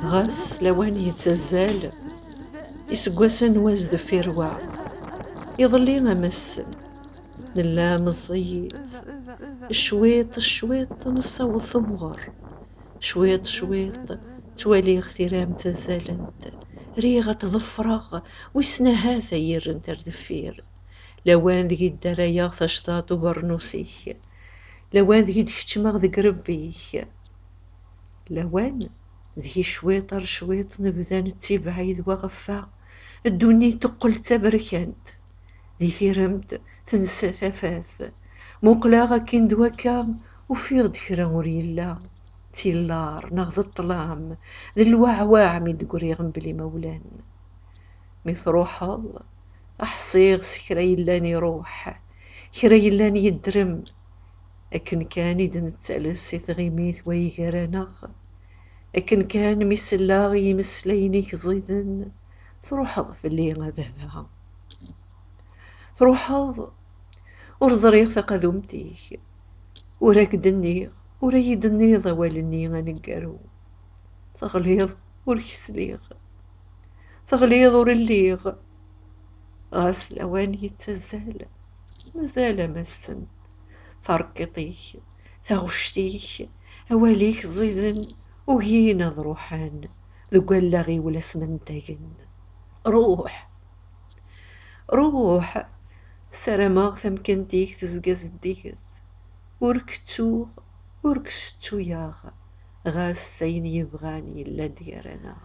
غاس لوان يتزال يسقوسن واز دفير وع يظلي غمسن نلا مزيت شويط شويط نصاو ثمغر شويط شويط توالي اغترام تزالنت ريغة تظفرغ ويسنا هذا يرن تردفير لوان ذي الدرايا ثشطاط وبرنوسيه لوان ذي دكتشماغ ذي قربيه لوان ذي شويطر شويط نبذان تيبعيد وغفا الدنيا تقل تبركانت ذي ثيرمت تنسى ثفاث موقلاغا كين دوكا وفي ذكرى وريلا تيلار نغض الطلام ذي الوعواع مي دقريغن بلي مولان ميثروحا أحصيغ سكرا يلاني روح كرا يلاني يدرم أكن كان إذن التالسي ثغيميث ويغرانغ أكن كان مسلاغي مسلينيك زيدن تروحض في اللي غبابها تروحض ورزريغ ثقذمتيك وراكدنيغ ورايدنيغ والني غنقارو تغليظ وركسليغ تغليظ ورليغ غاس الأوان يتزال مازال مسن فرقطيك تغشتيك أواليك زيدن وهينا ضروحان ذو قلاغي ولا سمنتاين روح روح سرماغ ثمكنتيك تزقز الديكث وركتو وركستو ياغ غاس سين يبغاني إلا ديارنا